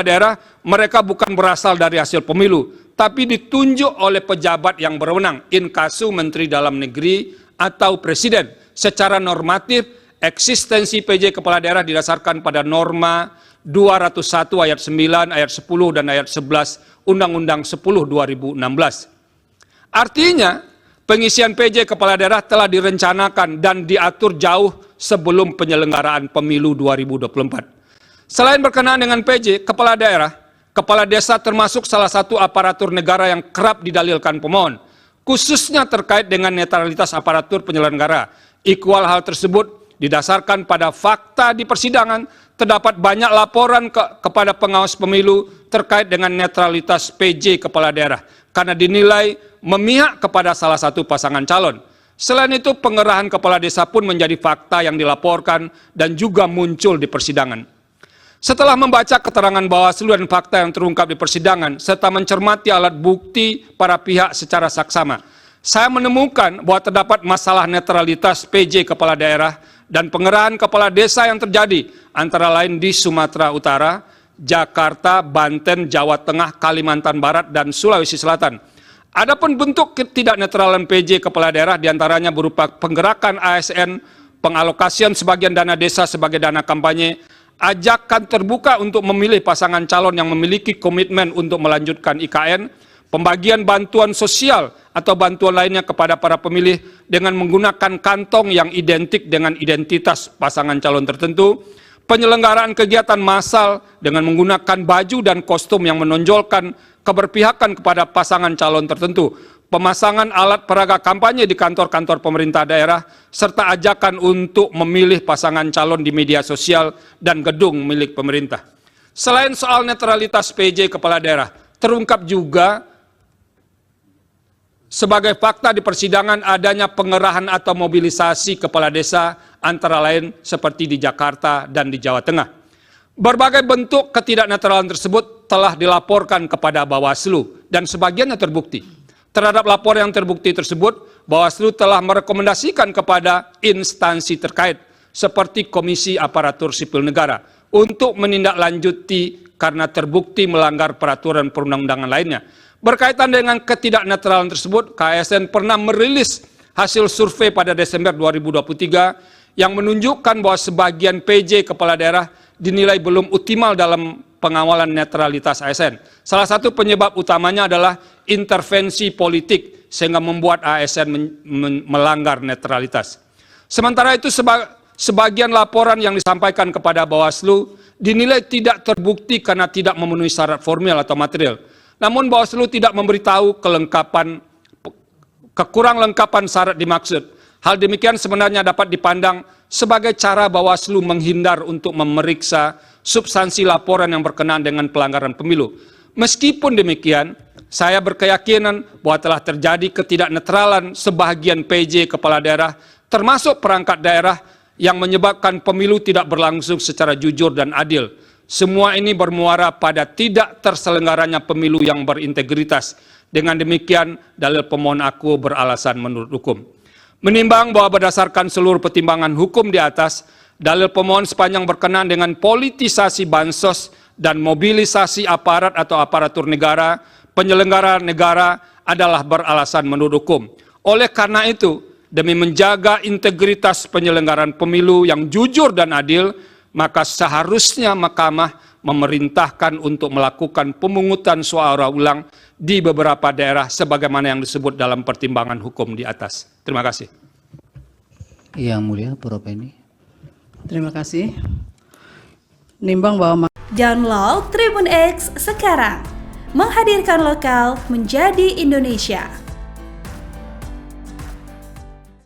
daerah, mereka bukan berasal dari hasil pemilu, tapi ditunjuk oleh pejabat yang berwenang, inkasu Menteri Dalam Negeri atau Presiden. Secara normatif, eksistensi PJ Kepala Daerah didasarkan pada norma 201 ayat 9, ayat 10, dan ayat 11 Undang-Undang 10 2016. Artinya, pengisian PJ Kepala Daerah telah direncanakan dan diatur jauh sebelum penyelenggaraan pemilu 2024. Selain berkenaan dengan PJ, Kepala Daerah, Kepala Desa termasuk salah satu aparatur negara yang kerap didalilkan pemohon, khususnya terkait dengan netralitas aparatur penyelenggara. Ikhwal hal tersebut didasarkan pada fakta di persidangan, terdapat banyak laporan kepada pengawas pemilu terkait dengan netralitas PJ Kepala Daerah, karena dinilai memihak kepada salah satu pasangan calon. Selain itu, pengerahan kepala desa pun menjadi fakta yang dilaporkan dan juga muncul di persidangan. Setelah membaca keterangan Bawaslu dan fakta yang terungkap di persidangan, serta mencermati alat bukti para pihak secara saksama, saya menemukan bahwa terdapat masalah netralitas PJ Kepala Daerah dan pengerahan kepala desa yang terjadi, antara lain di Sumatera Utara, Jakarta, Banten, Jawa Tengah, Kalimantan Barat, dan Sulawesi Selatan. Adapun bentuk ketidaknetralan PJ Kepala Daerah diantaranya berupa penggerakan ASN, pengalokasian sebagian dana desa sebagai dana kampanye, ajakan terbuka untuk memilih pasangan calon yang memiliki komitmen untuk melanjutkan IKN, pembagian bantuan sosial atau bantuan lainnya kepada para pemilih dengan menggunakan kantong yang identik dengan identitas pasangan calon tertentu, penyelenggaraan kegiatan massal dengan menggunakan baju dan kostum yang menonjolkan keberpihakan kepada pasangan calon tertentu, pemasangan alat peraga kampanye di kantor-kantor pemerintah daerah, serta ajakan untuk memilih pasangan calon di media sosial dan gedung milik pemerintah. Selain soal netralitas PJ Kepala Daerah, terungkap juga sebagai fakta di persidangan adanya pengerahan atau mobilisasi kepala desa, antara lain seperti di Jakarta dan di Jawa Tengah. Berbagai bentuk ketidaknetralan tersebut telah dilaporkan kepada Bawaslu dan sebagiannya terbukti. Terhadap lapor yang terbukti tersebut, Bawaslu telah merekomendasikan kepada instansi terkait seperti Komisi Aparatur Sipil Negara untuk menindaklanjuti karena terbukti melanggar peraturan perundang-undangan lainnya. Berkaitan dengan ketidaknetralan tersebut, KSN pernah merilis hasil survei pada Desember 2023 yang menunjukkan bahwa sebagian PJ Kepala Daerah dinilai belum optimal dalam pengawalan netralitas ASN. Salah satu penyebab utamanya adalah intervensi politik sehingga membuat ASN melanggar netralitas. Sementara itu, sebagian laporan yang disampaikan kepada Bawaslu dinilai tidak terbukti karena tidak memenuhi syarat formil atau material. Namun Bawaslu tidak memberitahu kekurang lengkapan syarat dimaksud. Hal demikian sebenarnya dapat dipandang sebagai cara Bawaslu menghindar untuk memeriksa substansi laporan yang berkenaan dengan pelanggaran pemilu. Meskipun demikian, saya berkeyakinan bahwa telah terjadi ketidaknetralan sebagian PJ Kepala Daerah, termasuk perangkat daerah, yang menyebabkan pemilu tidak berlangsung secara jujur dan adil. Semua ini bermuara pada tidak terselenggaranya pemilu yang berintegritas. Dengan demikian, dalil pemohon aku beralasan menurut hukum. Menimbang bahwa berdasarkan seluruh pertimbangan hukum di atas, dalil pemohon sepanjang berkenaan dengan politisasi bansos dan mobilisasi aparat atau aparatur negara, penyelenggara negara adalah beralasan menurut hukum. Oleh karena itu, demi menjaga integritas penyelenggaraan pemilu yang jujur dan adil, maka seharusnya Mahkamah memerintahkan untuk melakukan pemungutan suara ulang di beberapa daerah sebagaimana yang disebut dalam pertimbangan hukum di atas. Terima kasih. Yang Mulia, Prof. Eni. Terima kasih. Nimbang bahwa download Tribun X sekarang, menghadirkan lokal menjadi Indonesia.